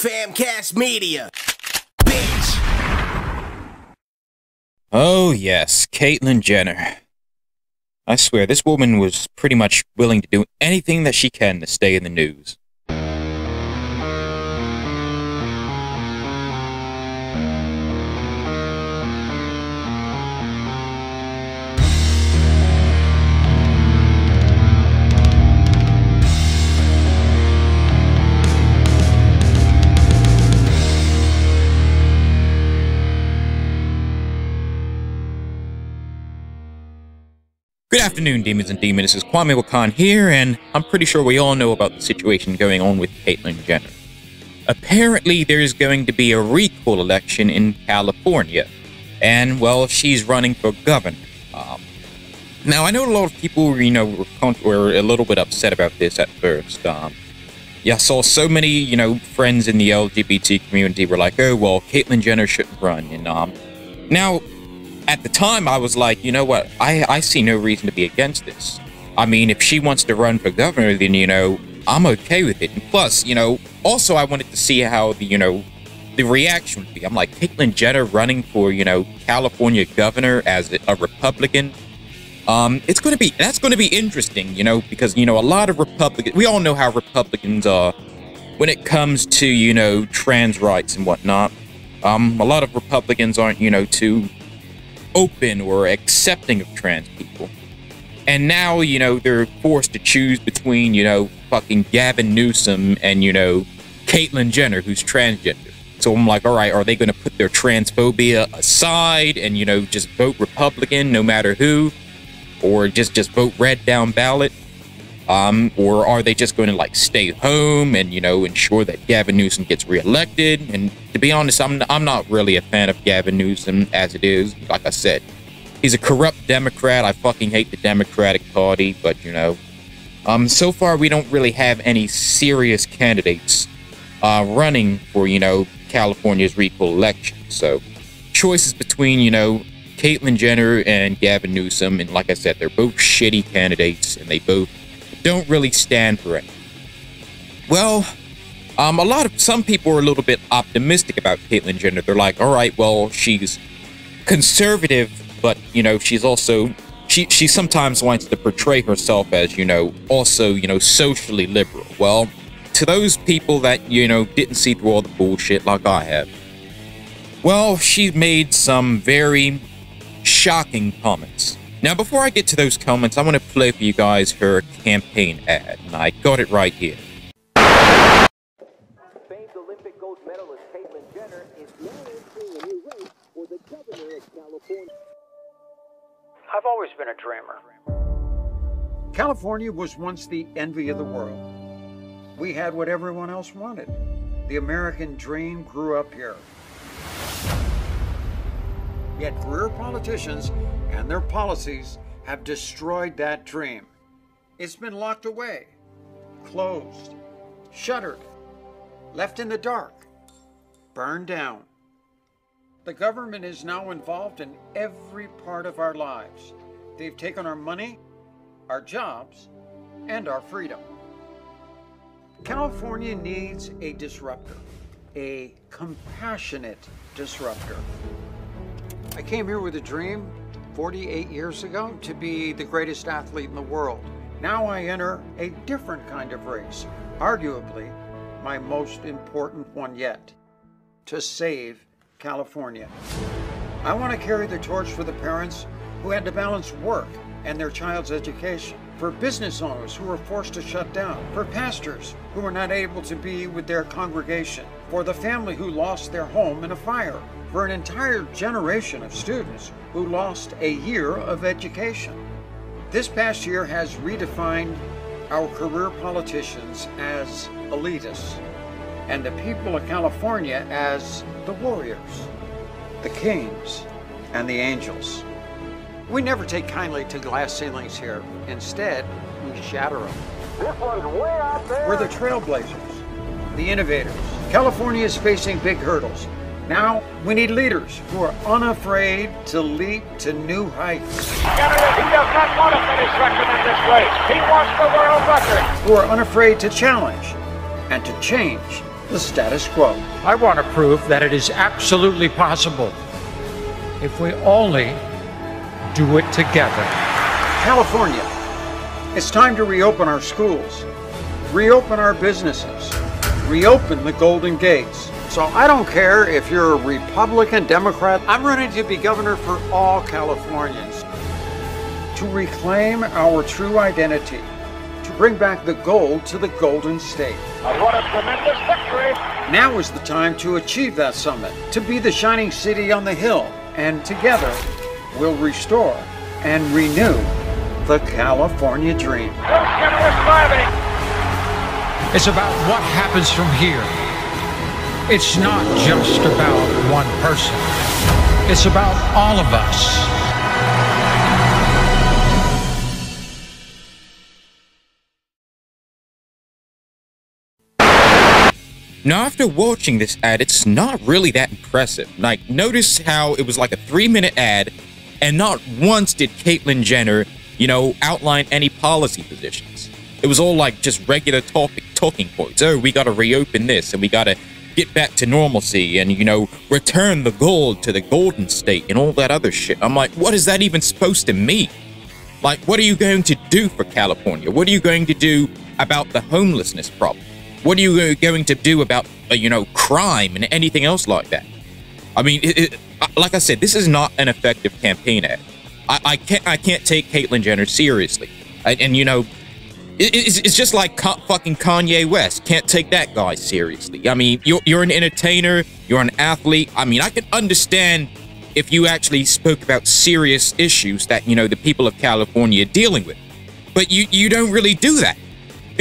Famcast Media, bitch! Oh yes, Caitlyn Jenner. I swear, this woman was pretty much willing to do anything that she can to stay in the news. Good afternoon, demons and demons. This is Kwame here, and I'm pretty sure we all know about the situation going on with Caitlyn Jenner. Apparently, there's going to be a recall election in California, and, well, she's running for governor. Now, I know a lot of people, were a little bit upset about this at first. Yeah, I saw so many, friends in the LGBT community were like, oh, well, Caitlyn Jenner shouldn't run, and, now, at the time, I was like, you know what, I see no reason to be against this. I mean, if she wants to run for governor, then, I'm okay with it. And plus, also I wanted to see how the reaction would be. I'm like, Caitlyn Jenner running for, California governor as a Republican. That's going to be interesting, because, a lot of Republicans, we all know how Republicans are when it comes to, trans rights and whatnot. A lot of Republicans aren't, too open or accepting of trans people. And now, they're forced to choose between, fucking Gavin Newsom and, Caitlyn Jenner, who's transgender. So I'm like, all right, are they going to put their transphobia aside and, just vote Republican no matter who? Or just vote red down ballot? Or are they just going to, stay home and, ensure that Gavin Newsom gets reelected? And to be honest, I'm not really a fan of Gavin Newsom as it is. Like I said, he's a corrupt Democrat. I fucking hate the Democratic Party. But, so far we don't really have any serious candidates running for, California's recall election. So choices between, Caitlyn Jenner and Gavin Newsom. And like I said, they're both shitty candidates and they both don't really stand for it. Well, some people are a little bit optimistic about Caitlyn Jenner. They're like, all right, well, she's conservative, but, she's also, she sometimes wants to portray herself as, also, socially liberal. Well, to those people that, didn't see through all the bullshit like I have, well, she made some very shocking comments. Now, before I get to those comments, I want to play for you guys her campaign ad, and I got it right here. Famed Olympic gold medalist Caitlyn Jenner is now entering a new race for the governor of California. I've always been a dreamer. California was once the envy of the world. We had what everyone else wanted. The American dream grew up here. Yet career politicians and their policies have destroyed that dream. It's been locked away, closed, shuttered, left in the dark, burned down. The government is now involved in every part of our lives. They've taken our money, our jobs, and our freedom. California needs a disruptor, a compassionate disruptor. I came here with a dream 48 years ago to be the greatest athlete in the world. Now I enter a different kind of race, arguably my most important one yet, to save California. I want to carry the torch for the parents who had to balance work and their child's education, for business owners who were forced to shut down, for pastors who were not able to be with their congregation, for the family who lost their home in a fire, for an entire generation of students who lost a year of education. This past year has redefined our career politicians as elitists, and the people of California as the warriors, the kings, and the angels. We never take kindly to glass ceilings here. Instead, we shatter them. This one's way out there. We're the trailblazers, the innovators. California is facing big hurdles. Now, we need leaders who are unafraid to leap to new heights. He does not want to finish second in this race. He wants the world record. Who are unafraid to challenge and to change the status quo. I want to prove that it is absolutely possible if we only do it together. California, it's time to reopen our schools, reopen our businesses, reopen the Golden Gates. So I don't care if you're a Republican, Democrat, I'm running to be governor for all Californians. To reclaim our true identity, to bring back the gold to the Golden State. What a tremendous victory! Now is the time to achieve that summit, to be the shining city on the hill, and together we'll restore and renew the California dream. Jenner is driving! It's about what happens from here. It's not just about one person. It's about all of us. Now, after watching this ad, it's not really that impressive. Like, notice how it was like a 3-minute ad, and not once did Caitlyn Jenner, outline any policy positions. It was all like just regular talking points. Oh, we gotta reopen this, and we gotta get back to normalcy, and, return the gold to the Golden State, and all that other shit. I'm like, what is that even supposed to mean? Like, what are you going to do for California? What are you going to do about the homelessness problem? What are you going to do about, crime and anything else like that? I mean, like I said, this is not an effective campaign ad. I can't take Caitlyn Jenner seriously. It's just like fucking Kanye West. Can't take that guy seriously. I mean, you're an entertainer, you're an athlete. I mean, I can understand if you actually spoke about serious issues that, the people of California are dealing with. But you don't really do that.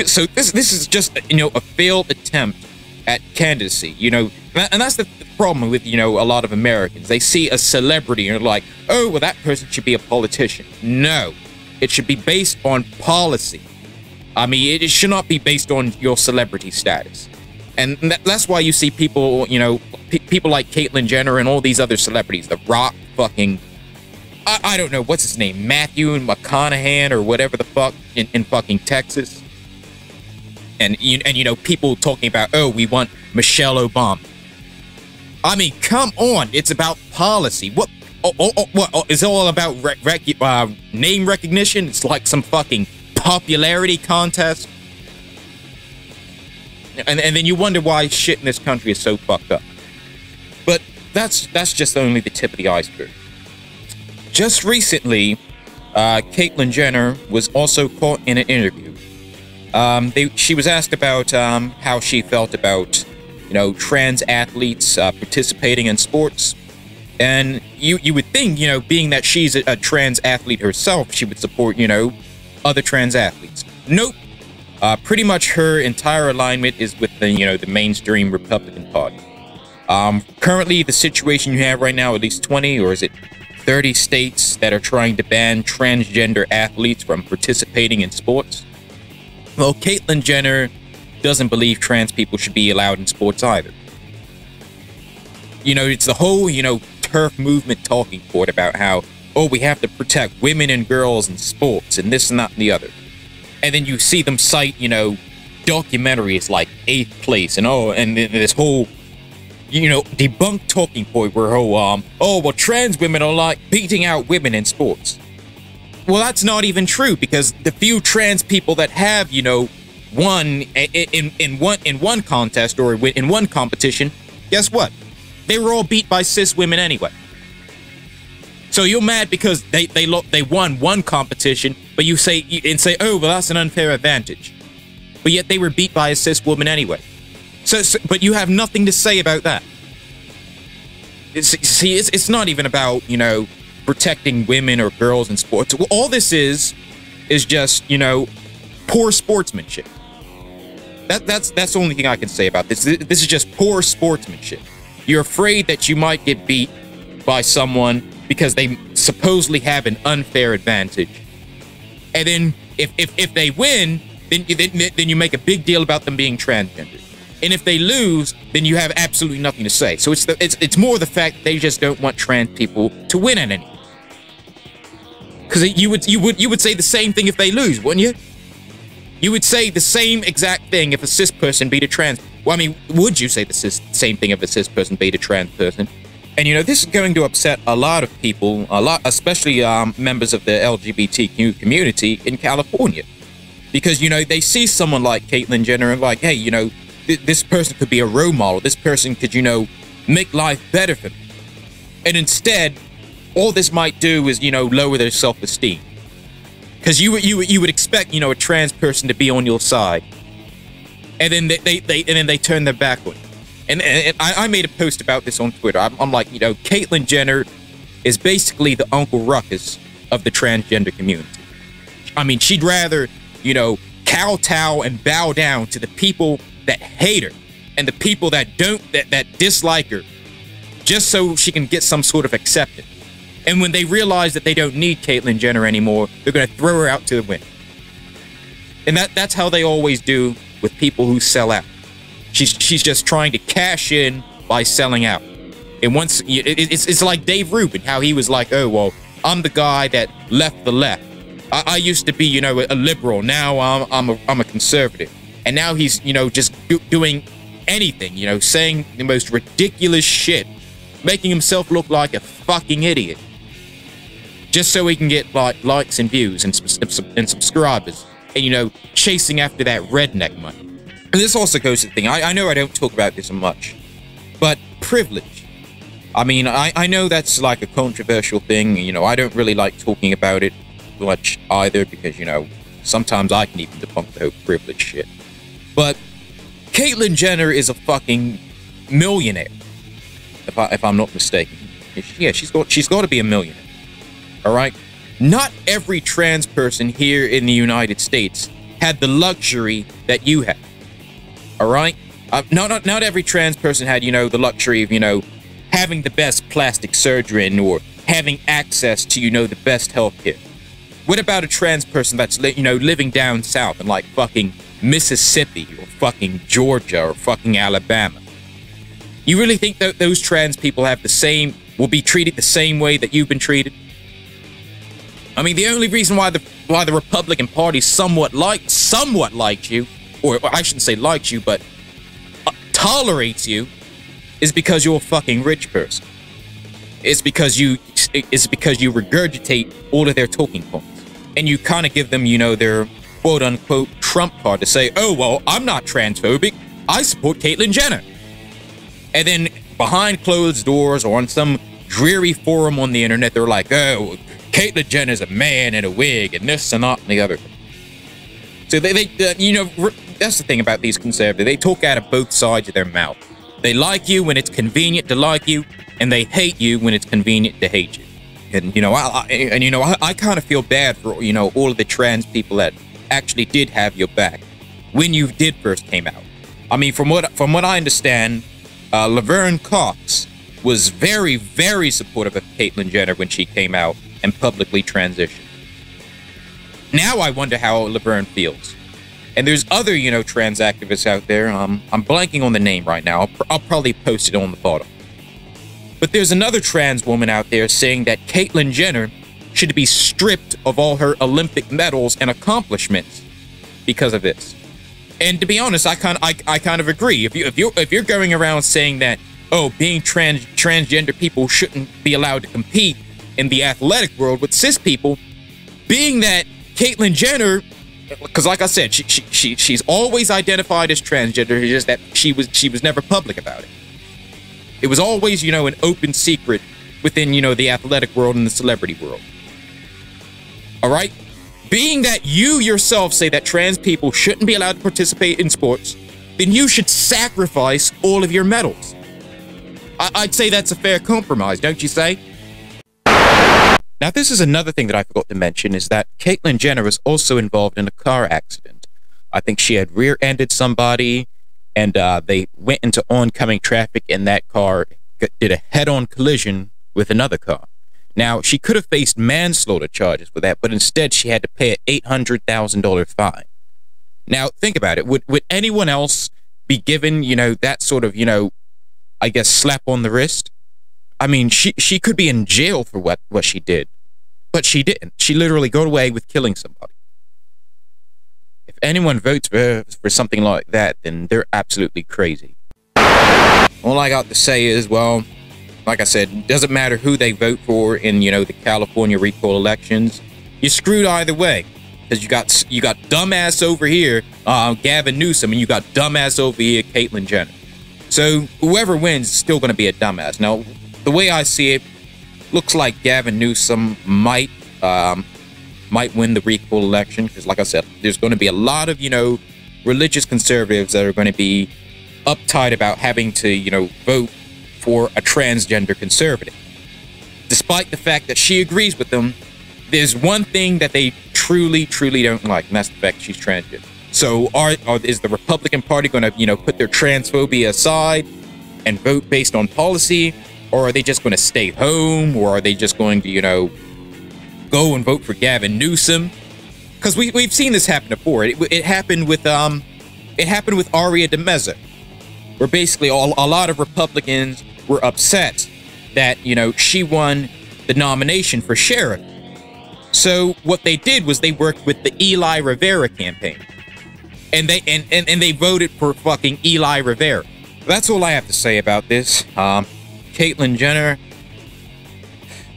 So this is just, a failed attempt at candidacy, and that's the problem with, a lot of Americans. They see a celebrity and are like, oh, well, that person should be a politician. No, it should be based on policy. I mean, it should not be based on your celebrity status. And that's why you see people, people like Caitlyn Jenner and all these other celebrities, The Rock, fucking, I don't know, what's his name, Matthew McConaughey or whatever the fuck in fucking Texas. And people talking about, oh, we want Michelle Obama. I mean, come on, it's about policy. What is it all about name recognition? It's like some fucking popularity contest. And then you wonder why shit in this country is so fucked up. But that's just only the tip of the iceberg. Just recently, Caitlyn Jenner was also caught in an interview. She was asked about how she felt about, trans athletes participating in sports. And you would think, being that she's a trans athlete herself, she would support, other trans athletes. Nope. Pretty much her entire alignment is with the, the mainstream Republican Party. Currently, the situation you have right now, at least 20, or is it 30 states that are trying to ban transgender athletes from participating in sports. Well, Caitlyn Jenner doesn't believe trans people should be allowed in sports either. It's the whole, turf movement talking point about how, oh, we have to protect women and girls in sports and this and that and the other. And then you see them cite, documentaries like 8th Place and this whole, debunked talking point where, trans women are like beating out women in sports. Well, that's not even true, because the few trans people that have, won in one contest or in one competition, guess what? They were all beat by cis women anyway. So you're mad because they won one competition, but you say, oh, well, that's an unfair advantage. But yet they were beat by a cis woman anyway. But you have nothing to say about that. It's not even about, protecting women or girls in sports. All this is just, poor sportsmanship. That's the only thing I can say about this. This is just poor sportsmanship. You're afraid that you might get beat by someone because they supposedly have an unfair advantage. And then if they win, then you make a big deal about them being transgender. And if they lose, then you have absolutely nothing to say. So it's more the fact that they just don't want trans people to win at anything. Because you would say the same thing if they lose, wouldn't you? You would say the same exact thing if a cis person beat a trans. Well, I mean, would you say the same thing of a cis person being a trans person? And, you know, this is going to upset a lot of people, especially members of the LGBTQ community in California. Because, you know, they see someone like Caitlyn Jenner and like, hey, you know, this person could be a role model. This person could, you know, make life better for me. And instead, all this might do is, you know, lower their self-esteem. Because you would expect, you know, a trans person to be on your side. And then they turn their back on you. And I made a post about this on Twitter. I'm like, you know, Caitlyn Jenner is basically the Uncle Ruckus of the transgender community. I mean, she'd rather, you know, kowtow and bow down to the people that hate her and the people that that dislike her, just so she can get some sort of acceptance. And when they realize that they don't need Caitlyn Jenner anymore, they're going to throw her out to the wind. And that's how they always do with people who sell out. She's just trying to cash in by selling out. And once it's like Dave Rubin, how he was like, oh well, I'm the guy that left the left. I used to be, you know, a liberal. Now I'm a conservative. And now he's, you know, just doing anything, you know, saying the most ridiculous shit, making himself look like a fucking idiot, just so he can get like likes and views and subscribers, and, you know, chasing after that redneck money. And this also goes to the thing, I know I don't talk about this much, but privilege. I mean, I know that's like a controversial thing, you know, I don't really like talking about it much either, because, you know, sometimes I can even debunk the whole privilege shit. But Caitlyn Jenner is a fucking millionaire, if I'm not mistaken. Yeah, she's got to be a millionaire. All right? Not every trans person here in the United States had the luxury that you have. All right? Not every trans person had, you know, the luxury of, you know, having the best plastic surgery or having access to, you know, the best healthcare. What about a trans person that's, you know, living down south in like fucking Mississippi or fucking Georgia or fucking Alabama? You really think that those trans people will be treated the same way that you've been treated? I mean, the only reason why the Republican Party somewhat liked you, or I shouldn't say liked you, but tolerates you, is because you're a fucking rich person. It's because you regurgitate all of their talking points, and you kind of give them, you know, their quote-unquote Trump card to say, oh, well, I'm not transphobic, I support Caitlyn Jenner. And then behind closed doors or on some dreary forum on the internet, they're like, oh, Caitlyn Jenner's a man in a wig and this and that and the other. So they you know, that's the thing about these conservatives. They talk out of both sides of their mouth. They like you when it's convenient to like you, and they hate you when it's convenient to hate you. And, you know, I kind of feel bad for, you know, all of the trans people that actually did have your back when you did first came out. I mean, from what I understand, Laverne Cox was very, very supportive of Caitlyn Jenner when she came out and publicly transitioned. Now I wonder how Laverne feels. And there's other, you know, trans activists out there. I'm blanking on the name right now. I'll probably post it on the bottom. But there's another trans woman out there saying that Caitlyn Jenner should be stripped of all her Olympic medals and accomplishments because of this. And to be honest, I kind of agree. If you're going around saying that, oh, being transgender people shouldn't be allowed to compete in the athletic world with cis people, being that Caitlyn Jenner, because like I said, she's always identified as transgender, it's just that she was never public about it. It was always, you know, an open secret within, you know, the athletic world and the celebrity world. All right? Being that you yourself say that trans people shouldn't be allowed to participate in sports, then you should sacrifice all of your medals. I'd say that's a fair compromise, don't you say? Now, this is another thing that I forgot to mention, is that Caitlyn Jenner was also involved in a car accident. I think she had rear-ended somebody, and they went into oncoming traffic, and that car did a head-on collision with another car. Now, she could have faced manslaughter charges for that, but instead she had to pay an $800,000 fine. Now, think about it. Would anyone else be given, you know, that sort of, you know, I guess, slap on the wrist? I mean, she could be in jail for what she did, but she didn't. She literally got away with killing somebody. If anyone votes for something like that, then they're absolutely crazy. All I got to say is, well, like I said, it doesn't matter who they vote for in, you know, the California recall elections. You're screwed either way. Because you got dumbass over here, Gavin Newsom, and you got dumbass over here, Caitlyn Jenner. So whoever wins is still going to be a dumbass. Now, the way I see it, looks like Gavin Newsom might win the recall election. Because like I said, there's going to be a lot of, you know, religious conservatives that are going to be uptight about having to, you know, vote for a transgender conservative. Despite the fact that she agrees with them, there's one thing that they truly don't like, and that's the fact she's transgender. So is the Republican Party going to, you know, put their transphobia aside and vote based on policy? Or are they just going to stay home? Or are they just going to, you know, go and vote for Gavin Newsom? Because we've seen this happen before. It happened with Aria DeMeza, where basically a lot of Republicans were upset that, you know, she won the nomination for sheriff. So what they did was they worked with the Eli Rivera campaign, and they voted for fucking Eli Rivera. That's all I have to say about this. Caitlyn Jenner,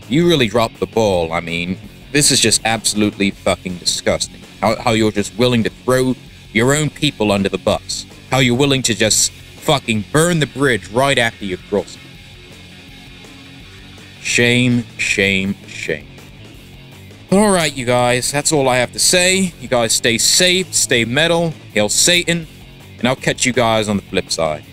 you really dropped the ball. I mean, this is just absolutely fucking disgusting. How you're just willing to throw your own people under the bus. How you're willing to just fucking burn the bridge right after you cross it. Shame, shame, shame. Alright, you guys, that's all I have to say. You guys stay safe, stay metal, hail Satan, and I'll catch you guys on the flip side.